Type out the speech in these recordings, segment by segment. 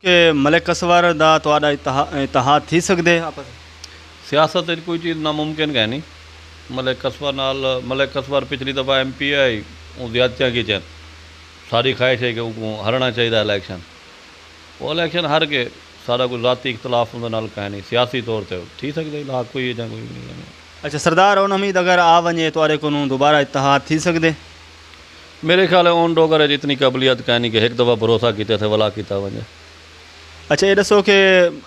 कि मलिक कसवर दा तुहाडा इतिहाद थी सकदे आपस सियासत कोई चीज़ नामुमकिन है नहीं। मलिक कसवर पिछली दफ़ा MP आई वो ज्यादतियाँ की चैन सारी ख्वाहिश है कि उनको हरना चाहिए इलैक्शन। वो इलैक्शन हर के सारा कोई ज़ाती इख्तलाफ कह नहीं सियासी तौर पर थी सकते इलाक कोई या कोई नहीं। अच्छा सरदार उन हमीद अगर आ वने तुहाडे को दोबारा इतिहाद थी सकदे? मेरे ख्याल है उन डोगर जितनी काबिलियत कह नहीं कि एक दफ़ा भरोसा किया थे वला किया वने। अच्छा ये दसो कि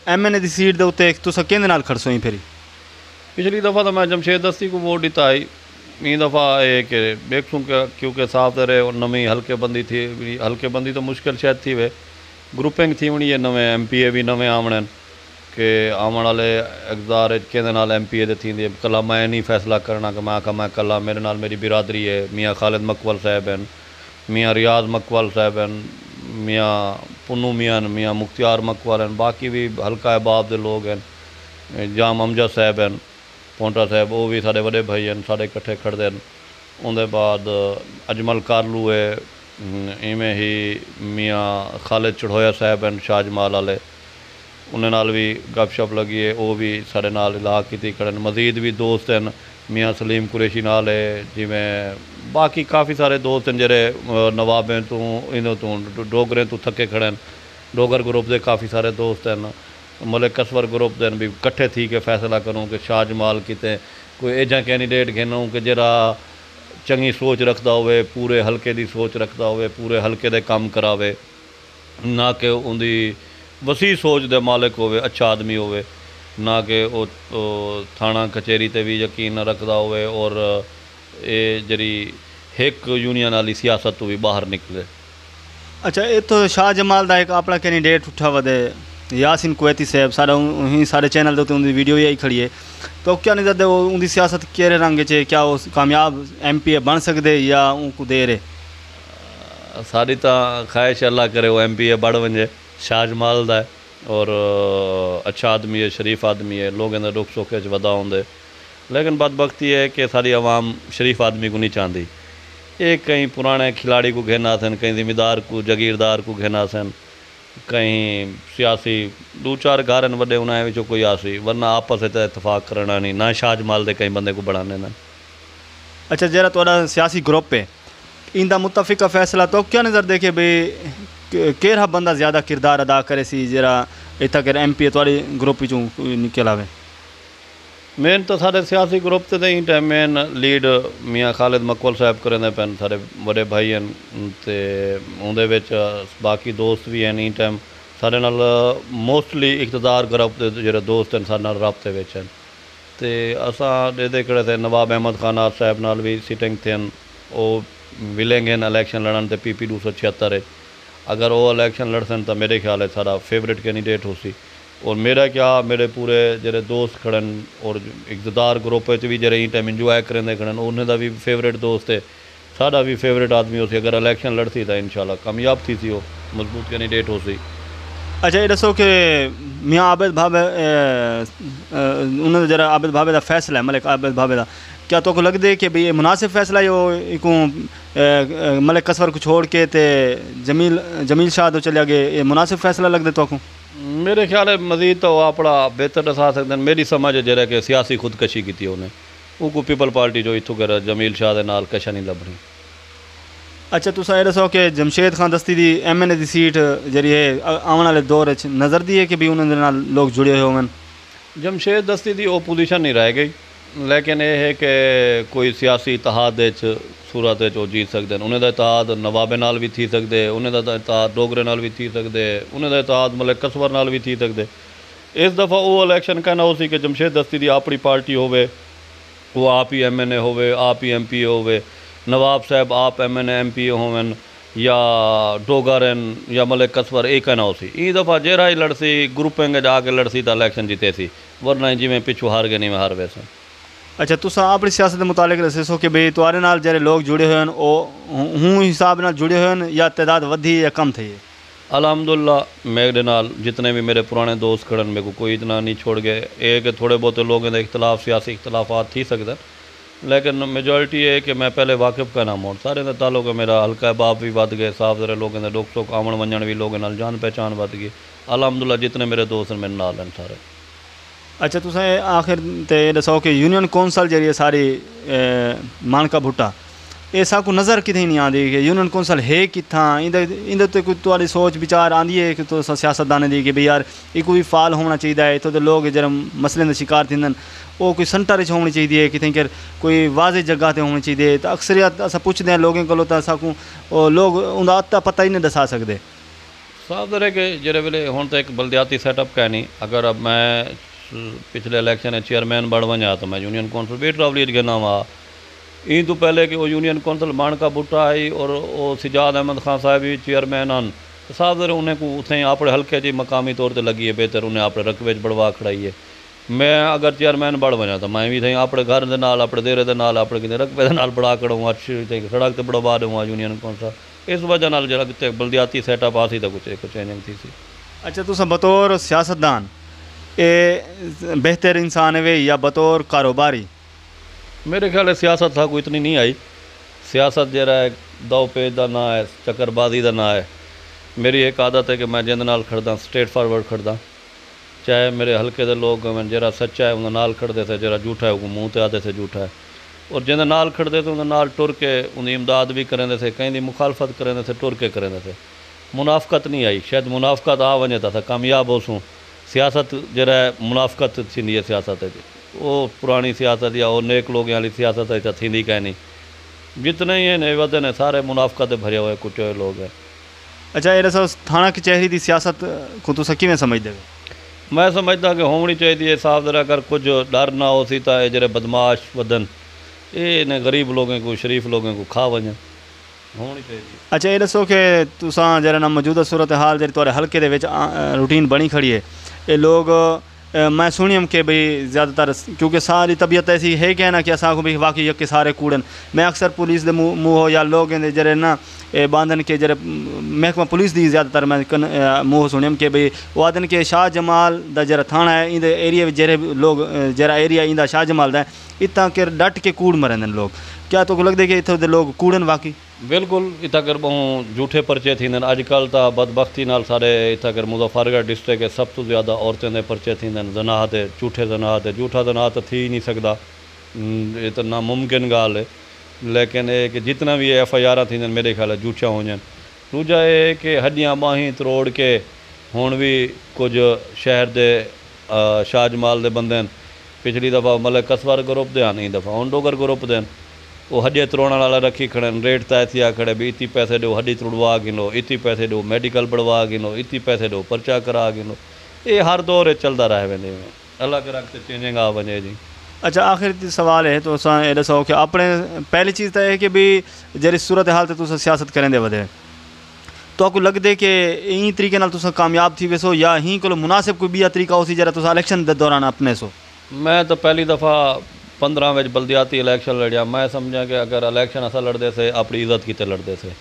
MNA की सीट के उत्ते तुसा किहदे नाल खड़सो ही फिरी? पिछली दफ़ा तो मैं जमशेद दस्ती को वोट दिता आई। ई दफ़ा है कि देखूँ क्योंकि साफ तरह और नवी हल्के बंदी थी। हल्के बंदी तो मुश्किल शायद थी वे ग्रुपिंग थी होनी है। नवे MPA भी नवे आमने कि आने वाले इकदार कहते नाल MPA दे थी कला मैं नहीं फैसला करना कि मैं आखा मैं कला मेरे नाल मेरी बिरादरी है। मियाँ खालिद मकबल साहब हैं, मियाँ रियाज मकबल साहब हैं, मियाँ पुन्नू मियाँ मुख्तियार मकबल हैं, बाकी भी हल्का अहबाब के लोग हैं, जाम अमजद साहब हैं, पोंटा साहब वो भी साढ़े बड़े भाई हैं साढ़े इकट्ठे खड़ते हैं। उनके बाद अजमल कारलू है, इवें ही मियाँ खालिद चढ़ोया साहब हैं शाहजमाल वाले उन्हें नाल भी गपशप लगी है वो भी साढ़े नाल इलाक की खड़े। मजीद भी दोस्त हैं मियाँ सलीम कुरैशी नाल है जिमें बाकी काफ़ी सारे दोस्त हैं जेरे नवाबें तो इन्हों तो डोगरें तो थके खड़े हैं। डोगर ग्रुप के काफ़ी सारे दोस्त हैं। मलिक कसवर ग्रुप के भी कट्ठे थी के फैसला करूँ कि शाहजमाल किते कोई एजा कैंडीडेट घेनूँ कि जरा चंगी सोच रखता होवे पूरे हल्के की सोच रखता होवे पूरे हल्के दे काम करावे ना कि उनकी वसी सोच दे मालिक होवे अच्छा आदमी होवे ना कि वो थाना कचहरी ते भी यकीन रखता होवे और ये जरी एक यूनियन वाली सियासत तो भी बाहर निकले। अच्छा ये तो शाह जमाल का एक अपना कैंडीडेट उठा वधे यासिन कुवैती साहब सारा ही सारे चैनल के उत्ते उनकी वीडियो यही खड़ी है तो क्या नहीं करते वो उनकी सियासत केरे रंग च क्या वो कामयाब MPA बन सकते या उनको देर है? सारी तो ख्वाहिश अल्लाह करे वो MPA बढ़ वजे शाहजमाल का है और अच्छा आदमी है शरीफ आदमी है लोगों के दुख सुख वधा होंगे लेकिन बदबख्ती है कि सारी आवाम शरीफ आदमी को नहीं चाहती। एक कहीं पुराने खिलाड़ी को घेना सन कहीं जिम्मेदार को जागीरदार को घेना सन कहीं सियासी दो चार घर वे उन्होंने कोई आसी वरना आपस इतफाक करना नहीं ना शाहजमाल के कई बंदे को बढ़ाने न। अच्छा जरा थोड़ा सियासी ग्रुप है इनका मुतफिका फैसला तो क्या नज़र देखे भाई केरा बंदा ज़्यादा किरदार अदा करे सी जरा इतना कर MPA थोड़ी ग्रुप चूँ निकल आवे? मेन तो सारे सियासी ग्रुप से ही टाइम मेन लीड मियाँ खालिद मकबल साहब करेंदे पैन सारे बड़े भाई हैं तो उनके बाकी दोस्त भी हैं ई टाइम सारे नाल मोस्टली इकतदार ग्रुप के जो दोस्त हैं सारे नाल राबते में हैं तो असां दे कड़े थे नवाब अहमद खान साहब नाल भी सिटिंग थे वो विलेंगे इलैक्शन लड़न तो PP 276 अगर वो इलैक्शन लड़सन तो मेरे ख्याल है सारा फेवरेट कैंडीडेट हो सी और मेरा क्या मेरे पूरे जो दोस्त खड़न और इकतदार ग्रुप भी जरे टाइम इंजॉय करेंदे खड़न उन्हें भी फेवरेट दोस्त है साड़ा भी फेवरेट आदमी हो सी अगर इलैक्शन लड़सी तो इंशाल्लाह कामयाब थी सी वो मजबूत कैंडीडेट हो सी। अच्छा ये दसो कि मियाँ आबिद भावे उन्होंने जरा आबिद भावे का फैसला है मलिक आबिद भावे का क्या तो लगता है कि भाई ये मुनासिब फैसला है को मलिक कसवर को छोड़ के ते जमील शाह तो चले गए ये मुनासिब फैसला लगता तो को? मेरे ख्याल है मजीद तो अपना बेहतर दसा सकते हैं मेरी समझ है जरा कि सियासी खुदकशी की उन्हें वो पीपल पार्टी जो इतों कर जमील शाह के नाल कशा नहीं लभनी। अच्छा तुस ये दसो कि जमशेद खान दस्ती की MNA की सीट जी है आने वाले दौर नज़र दी है कि भी उन्होंने लोग जुड़े हुए हैं? जमशेद दस्ती की ओपोजिशन नहीं रह गई लेकिन यह है कि कोई सियासी इतिहाद सूरत वो जीत सकते हैं। उन्हें इतिहाद नवाबे नाल भी थी सकते उन्हें इतिहाद डोगरे नाल भी थी सकते उन्हें इतिहाद मलिक कसवर नाल भी थी सकते। इस दफ़ा वो इलैक्शन कहना हो सी कि जमशेद दस्ती की अपनी पार्टी होवे वो आप ही MNA होवे आप ही MPA होवे नवाब साहब आप MNA MPA होवन या डोगर या मलिक कसवर एक कहना हो सी। ई दफ़ा जरा ही लड़सी ग्रुपिंग जाके लड़सी तो इलैक्शन जीते सी वरना जिमें पिछू हार गए नहीं हार वैसे। अच्छा तुसा अपनी सियासत के मुतालिक दसो कि भाई तुहारे नाल जरे लोग जुड़े हुए हैं हूँ हिसाब नाल जुड़े हुए हैं या तादाद वधी या कम थी? अल्हम्दुलिल्लाह मेरे नाल जितने भी मेरे पुराने दोस्त खड़न मेरे को कोई इतना नहीं छोड़ गए एक थोड़े बहुत लोगों के इख्तलाफ सियासी इख्तलाफात थी सकते लेकिन मेजॉरिटी है कि मैं पहले वाकिफ़ का नाम हो सारे का ताल्लुक है मेरा हल्का बाप भी बद गए साफ जरे लोगों के दुख सुख आवन वंजन भी लोगों नाल जान पहचान बद गई अलहमदुल्ला जितने मेरे दोस्त हैं मेरे नाल हैं सारे। अच्छा तुसें आखिर ते दसो कि यूनियन कौंसल जी सारी मानका भुट्टा ये साकू नज़र कितें नहीं आती कि यूनियन कौंसल है कित्थां इंदे ते कोई तुहाडी सोच विचार आंदी है कि तुस सियासतदानें दी कि भाई यार इको भी फाल होना चाहिए इत्थों दे लोग जेह्ड़े मसलें दा शिकार थिंदन वो कोई सेंटर च होनी चाहिए कितें कर कोई वाज़े जगह ते होनी चाहिए। तो अक्सरियत अस पुछदे हैं लोगों कोलों तां साकू लोग उंदा अता पता ही नहीं दसा सकदे। साफ दर है कि जेह्ड़े वेले हुण तो एक बलदियाती सैटअप कै नहीं, अगर अब मैं पिछले इलैक्शन चेयरमैन बड़ वञा तो मैं यूनियन कौंसल बी ट्रावली गिना हुआ। इन तो पहले कि वो यूनियन कौंसल मानका भुट्टा आई और वो सिजाद अहमद खान साहब भी चेयरमैन हैं, तो साफ दर उन्हें को उत्थें अपने हल्के जी मकामी तौर पर लगी है बेहतर उन्हें अपने रकबे बढ़वा खड़ाई है। मैं अगर चेयरमैन बड़ वञा तो मैं भी थी अपने घर के नाल अपने देरे के नाल अपने कितने रकबे के नाल बढ़ा खड़ूँ अच्छी सड़क तो बढ़वा दूँगा यूनियन कौंसल। इस वजह नाल जरा कितने बलदियाती सैटअप आ सी तो कुछ चेंजिंग थी सी। अच्छा तुस बतौर सियासतदान ये बेहतर इंसान है या बतौर कारोबारी? मेरे ख्याल सियासत था कोई इतनी नहीं आई। सियासत जरा है दो पेज का ना है, चक्करबाजी का ना है। मेरी एक आदत है कि मैं जिंद नाल खड़दा स्ट्रेट फॉरवर्ड खड़दा, चाहे मेरे हल्के के लोग मैं जरा सच्चा है उन्हें नाल खड़दे थे, जरा झूठा है वो मुँह ते आते थे झूठा है, और जिंद नाल खड़दे थे उन्हें नाल टुर के उनकी इमदाद भी करेंदे थे, कहीं की मुखालफत करेंदे थे, टुर के करेंदे थे। मुनाफकत नहीं आई, शायद मुनाफकत आ वने था कामयाब हो सूँ। सियासत जरा मुनाफकत थी है सियासत वो पुरानी सियासत या वो नेक लोग वाली सियासत है थी कहीं नहीं। जितने ही हैं वधन है सारे मुनाफकत भरे हुए कुटे हुए लोग हैं। अच्छा ये दसो थाना कचहरी की सियासत को तुस किवें समझदे हो? मैं समझदा कि होनी चाहिए साफ जरा अगर कुछ डर ना हो सी तो जरे बदमाश वधन ये ने गरीब लोगों को शरीफ लोगों को खा वजन होनी चाहिए। अच्छा ये दसो कि तुसां जरा ना मौजूदा सूरत हाल जी तुहाडे हल्के दे विच रूटीन बनी खड़ी है ये लोग मैं सुनियम कि भाई ज़्यादातर क्योंकि सारी तबीयत ऐसी है कि ना कि असा को भाई वाकई यके सारे कूड़न। मैं अक्सर पुलिस के मुँह या लोग जरे ना बांधन के जरे महकमा पुलिस की ज़्यादातर मैं मुँह सुनियम कि भाई वो आदन के शाह जमाल दा जरा थाना है इन एरिया जरे लोग जरा एरिया इंदा शाह जमाल दा इतना के डट के कूड़ मरेंदन लोग। क्या तो लगता है कि इतने लोग कूड़न वाकई? बिल्कुल इतना कर बहु झूठे परचे थी अजकल तो बदबख्ती नाल सारे इतना कर मुजफ्फरगढ़ डिस्ट्रिक्ट के सब तो ज़्यादा औरतें के परचे थी जनाह ते झूठे जनाह ते झूठा जनाह तो थी नहीं सकता, ये तो नामुमकिन गाल है। लेकिन ये कि जितना भी FIR थी मेरे ख्याल झूठा हुजन। दूजा ये कि हड्डियाँ बाहीं तरोड़ के हुण भी कुछ शहर के शाहजमाल के बंदे पिछली दफ़ा मतलब कसवर ग्रुप दे आने ही दफ़ा हुण डोगर ग्रुप दे वो हड्डियाँ तरोड़ वाला रखी खड़े रेट तय थिया खड़े भी इतनी पैसे दो हड्डी तुड़वा गिनो, इतनी पैसे दो मेडिकल बढ़वा गिनो, इतनी पैसे दो पर्चा करा गिनो। ये हर दौर चलता रहे वेंदे अलग अलग तो चेंजिंग आ वने जी। अच्छा आखिर सवाल है तो ये दसो कि अपने पहली चीज़ तो है कि भी जरी सूरत हाल तुस सियासत करें वधे तो आपको लगते कि इन तरीके नाल तुस कामयाब थी वैसो या ही को मुनासिब कोई बिया तरीका हो सी जरा तुस इलेक्शन के दौरान अपने सो? मैं तो पहली दफ़ा 15 में बलदियाती इलैक्शन लड़िया। मैं समझा कि अगर इलैक्शन असा लड़ते से अपनी इज़्ज़त किते लड़ते से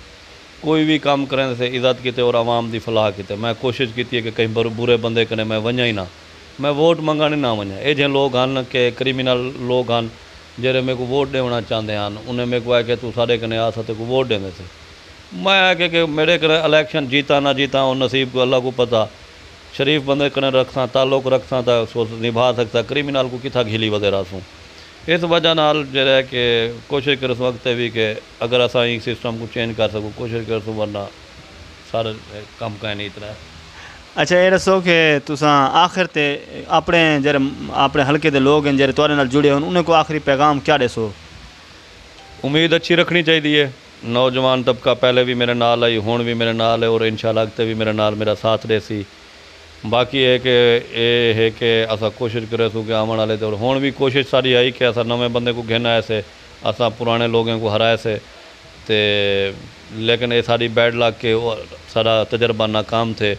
कोई भी काम करें से इज़्ज़त किते और आवाम की फलाह किते। मैं कोशिश की कि कहीं बुरे बंदे कने मैं वञा ही ना, मैं वोट मंगाने ना वञा। ये जो लोग हैं कि क्रिमिनल लोग हैं जेरे मेरे को वोट देना चाहते हैं उन्हें मेरे को आके तू सारे कने आ सकते को वोट देने से मैं आके कि मेरे कने इलैक्शन जीता ना जीता और नसीब को अल्लाह को पता। शरीफ बंदे कने रखसा ताल्लुक रखसा तो निभा सकता, क्रिमिनल को किथा घिली वगैरह सूँ। इस वजह नाल जरा कि कोशिश कर वक्त भी कि अगर असा सिस्टम को चेंज कर सकूँ कोशिश कर वरना सारे कम का नहीं इतना। अच्छा ये दसो कि तुसां आखिर ते अपने जरे अपने हल्के दे लोग हैं जरे तुहाडे नाल जुड़े होन उन्हें को आखिरी पैगाम क्या देसो? उम्मीद अच्छी रखनी चाहिए। नौजवान तबका पहले भी मेरे नाल आई हुण भी मेरे नाल है और इंशाल्लाह अगते भी मेरे नाल मेरा साथ देसी। बाकी है कि ये है कि असा कोशिश करे सो कि आने वाले तो हुण भी कोशिश सारी आई कि असा नवे बंदे को घेना आए से असा पुराने लोगों को हराए से ते लेकिन ये सारी बैड लग के सारा तजर्बा नाकाम थे।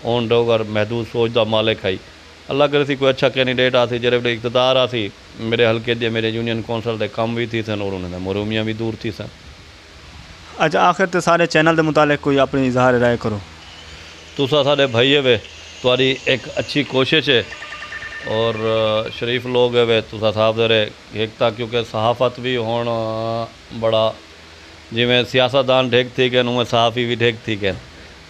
ओन डोगर महदूद सोच का मालिक आई अल्लाह करे सी कोई अच्छा कैंडिडेट आसी जरे इकतदार आसी मेरे हल्के दे मेरे यूनियन कौंसल के काम भी थी सन और उन्होंने मरूमियाँ भी दूर थी सन। अच्छा आखिर तो सारे चैनल के मुतालिक कोई अपनी इजहार राय करो। तुसा सारे भाई है वे तुम्हारी एक अच्छी कोशिश है और शरीफ लोग है वे तुसा साहब दरे एकता क्योंकि सहाफ़त भी होना बड़ा जिमें सियासतदान ढेक थी गए उमें सहाफ़ी भी ढेक थी गए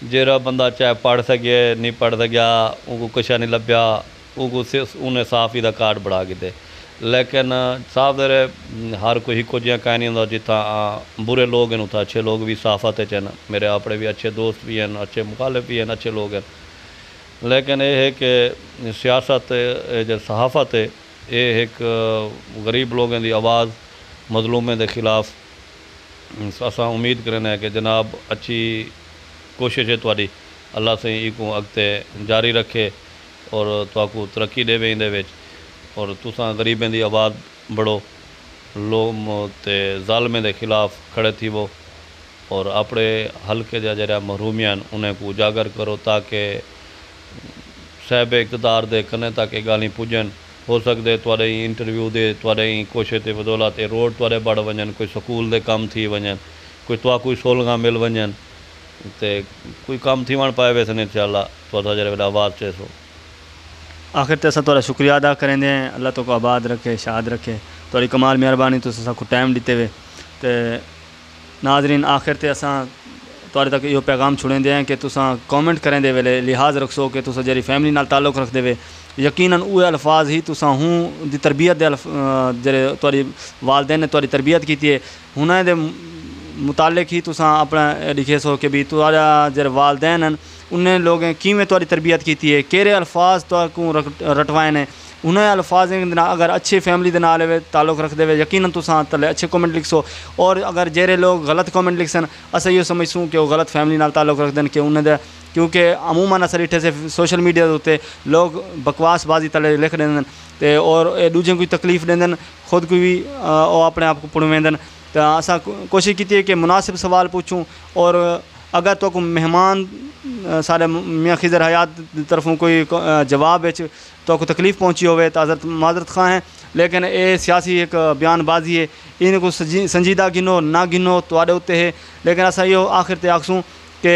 जेड़ा बंदा चाहे पढ़ सके नहीं पढ़ सकिया उनको कुछ नहीं लभ्या उनको उन्हें साफ ही कार्ड बढ़ा के दे। लेकिन साफ दे हर कोई हिको जिहा कह नहीं होंदा जिथा बुरे लोग हैं उत्थां अच्छे लोग भी साफत च मेरे अपने भी अच्छे दोस्त भी हैं अच्छे मुखालिफ भी हैं अच्छे लोग हैं। लेकिन यह है कि सियासत जो सहाफ़त है ये एक गरीब लोगों की आवाज़ मजलूमें के खिलाफ असा उम्मीद करना है कि जनाब अच्छी कोशिश है थोड़ी अल्लाह से इको अगते जारी रखे और तुहाकू तरक्की देवे इंदे विच और तुसा गरीबें की आवाज़ बढ़ो लोग ते ज़ालमें के खिलाफ खड़े थी वो और अपने हल्के जरा महरूमियान उन्हें को उजागर करो ताकि साहब इक़्तिदार दे कने तक गाली पुजन हो सकते थोड़े इंटरव्यू दे थोड़े कोशिश के बदौलत रोड थोड़े बढ़ वजन कोई स्कूल दे कम थी वजन कोई कोई सोलगा मिल वजन ते कोई कम थी वण पाए वैसे इंशाअल्लाह थोड़ा जरा आवाज़ चे सो। आखिर ते असां तुहाडा शुक्रिया अदा करेंदे हैं अल्लाह तो को आबाद रखे शाद रखे तुहाडी कमाल मेहरबानी तुस असां को टाइम दिते वे ते नाजरीन आखिर ते असां तुहाडे तक यो पैगाम छुड़ेंदे हैं कि तुसां कॉमेंट करेंदे वेले लिहाज रखसो कि तुस जेरी फैमिली नाल ताल्लुक़ रखदे वे यकीनन उहे अल्फाज ही तुसां हूँ दी तरबियत दे जेरे तुहाडी वालदैन ने तुहाडी तरबियत कीती है हुणां दे मुतालिक ही तुसां अपना लिखे सो कि भी तुहाडा जेरे वालदैन हैं उन्हें लोगें किवें तुहाडी तरबियत कीती है केड़े अल्फाज तुहाकू रटवाए ने उन्हें अल्फाजें अगर अच्छी फैमिली के नाल ताल्लुक़ रखते हुए यकीनन तुसां तले अच्छे कमेंट लिखसो और अगर जेरे लोग गलत कमेंट लिखसन अस यो समझसूँ कि वो गलत फैमिली नाल ताल्लुक़ रखते हैं कि उन्हें क्योंकि अमूमन अस डिठे से सोशल मीडिया के उत्ते लोग बकवासबाजी तले लिख देंगे ते और दूजे कोई तकलीफ देंगे खुद को भी अपने आप को पुड़वेंदन तो असा कोशिश की है कि मुनासिब सवाल पूछूँ और अगर तो मेहमान सारे मियाँ खिजर हयात तरफों कोई जवाब तो तकलीफ़ पहुँची होवे तो हज़रत माजरत खां हैं लेकिन ये सियासी एक बयानबाजी है इनको संजीदा गिनो ना गिनो तुहाडे उत्ते है लेकिन असा यो आखिर ते आखसूँ कि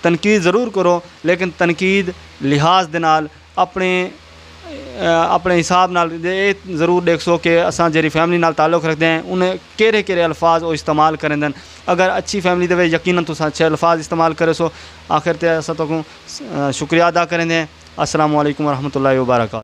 तनकीद ज़रूर करो लेकिन तनकीद लिहाज दे नाल अपने हिसाब नाल ये ज़रूर देखसो कि असां जेरी फैमिली नाल ताल्लुक़ रखते हैं उन्हें केड़े केड़े अल्फाज वो इस्तेमाल करेंदन अगर अच्छी फैमिली दे यकीनन तुसां अच्छे अल्फाज इस्तेमाल करे सो। आखिर ते असां तो शुक्रिया अदा करेंदे हैं। अस्सलामु अलैकुम वरहमतुल्लाहि वबरकातुहू।